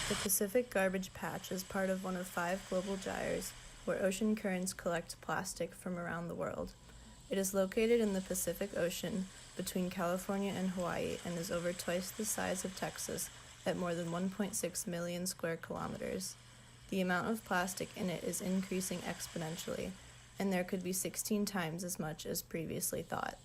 The Pacific Garbage Patch is part of one of 5 global gyres where ocean currents collect plastic from around the world. It is located in the Pacific Ocean between California and Hawaii and is over twice the size of Texas at more than 1.6 million square kilometers. The amount of plastic in it is increasing exponentially, and there could be 16 times as much as previously thought.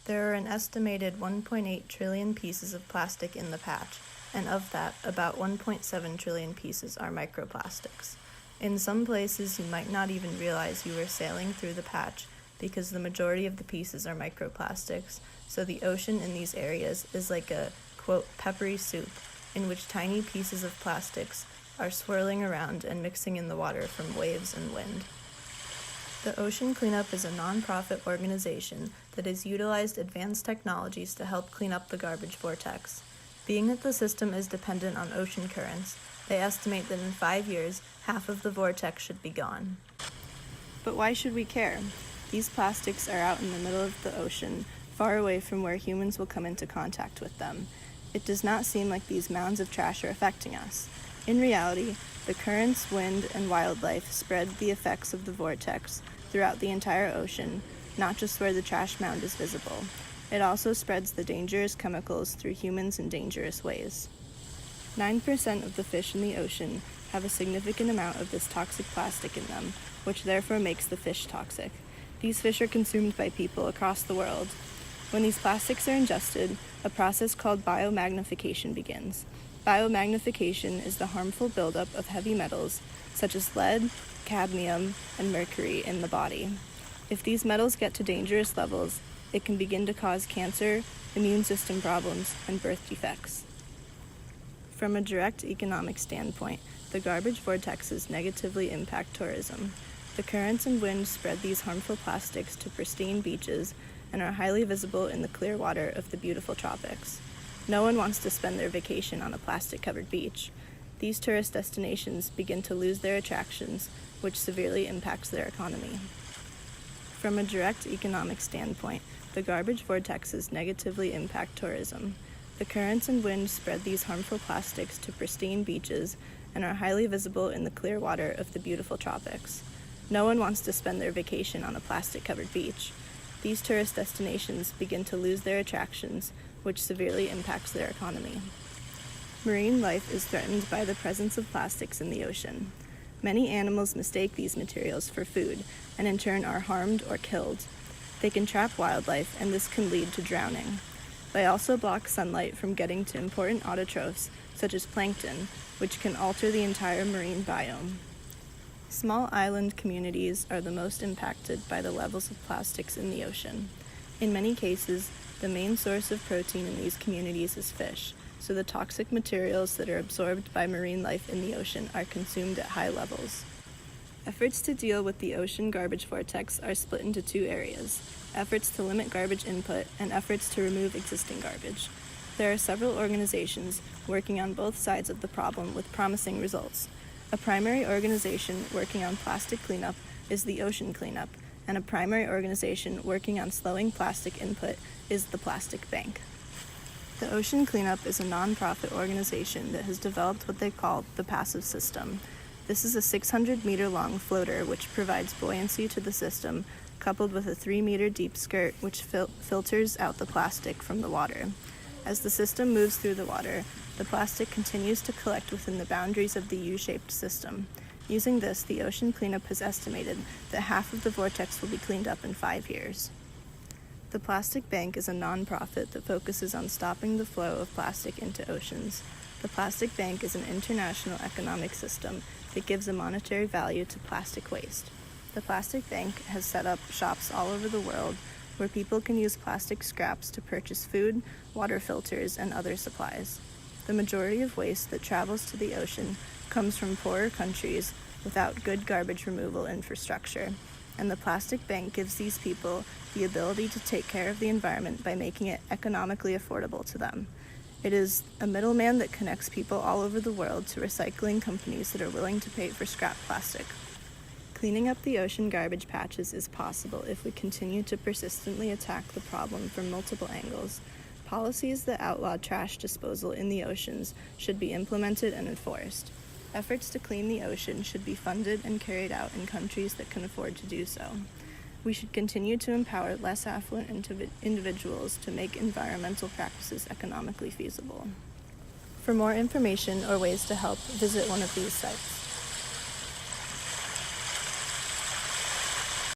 There are an estimated 1.8 trillion pieces of plastic in the patch, and of that, about 1.7 trillion pieces are microplastics. In some places, you might not even realize you are sailing through the patch because the majority of the pieces are microplastics, so the ocean in these areas is like a, quote, peppery soup, in which tiny pieces of plastics are swirling around and mixing in the water from waves and wind. The Ocean Cleanup is a non-profit organization that has utilized advanced technologies to help clean up the garbage vortex. Being that the system is dependent on ocean currents, they estimate that in 5 years, half of the vortex should be gone. But why should we care? These plastics are out in the middle of the ocean, far away from where humans will come into contact with them. It does not seem like these mounds of trash are affecting us. In reality, the currents, wind, and wildlife spread the effects of the vortex throughout the entire ocean, not just where the trash mound is visible. It also spreads the dangerous chemicals through humans in dangerous ways. 9% of the fish in the ocean have a significant amount of this toxic plastic in them, which therefore makes the fish toxic. These fish are consumed by people across the world. When these plastics are ingested, a process called biomagnification begins. Biomagnification is the harmful buildup of heavy metals such as lead, cadmium, and mercury in the body. If these metals get to dangerous levels, it can begin to cause cancer, immune system problems, and birth defects. From a direct economic standpoint, the garbage vortexes negatively impact tourism. The currents and winds spread these harmful plastics to pristine beaches and are highly visible in the clear water of the beautiful tropics. No one wants to spend their vacation on a plastic-covered beach. These tourist destinations begin to lose their attractions, which severely impacts their economy. From a direct economic standpoint, the garbage vortexes negatively impact tourism. The currents and winds spread these harmful plastics to pristine beaches and are highly visible in the clear water of the beautiful tropics. No one wants to spend their vacation on a plastic-covered beach. These tourist destinations begin to lose their attractions, which severely impacts their economy. Marine life is threatened by the presence of plastics in the ocean. Many animals mistake these materials for food and in turn are harmed or killed. They can trap wildlife, and this can lead to drowning. They also block sunlight from getting to important autotrophs, such as plankton, which can alter the entire marine biome. Small island communities are the most impacted by the levels of plastics in the ocean. In many cases, the main source of protein in these communities is fish, so the toxic materials that are absorbed by marine life in the ocean are consumed at high levels. Efforts to deal with the ocean garbage vortex are split into 2 areas: efforts to limit garbage input and efforts to remove existing garbage. There are several organizations working on both sides of the problem with promising results. A primary organization working on plastic cleanup is the Ocean Cleanup, and a primary organization working on slowing plastic input is the Plastic Bank. The Ocean Cleanup is a non-profit organization that has developed what they call the Passive System. This is a 600-meter-long floater which provides buoyancy to the system, coupled with a 3-meter-deep skirt which filters out the plastic from the water. As the system moves through the water, the plastic continues to collect within the boundaries of the U-shaped system. Using this, the Ocean Cleanup has estimated that half of the vortex will be cleaned up in 5 years. The Plastic Bank is a non-profit that focuses on stopping the flow of plastic into oceans. The Plastic Bank is an international economic system that gives a monetary value to plastic waste. The Plastic Bank has set up shops all over the world where people can use plastic scraps to purchase food, water filters, and other supplies. The majority of waste that travels to the ocean comes from poorer countries without good garbage removal infrastructure, and the Plastic Bank gives these people the ability to take care of the environment by making it economically affordable to them. It is a middleman that connects people all over the world to recycling companies that are willing to pay for scrap plastic. Cleaning up the ocean garbage patches is possible if we continue to persistently attack the problem from multiple angles. Policies that outlaw trash disposal in the oceans should be implemented and enforced. Efforts to clean the ocean should be funded and carried out in countries that can afford to do so. We should continue to empower less affluent individuals to make environmental practices economically feasible. For more information or ways to help, visit one of these sites.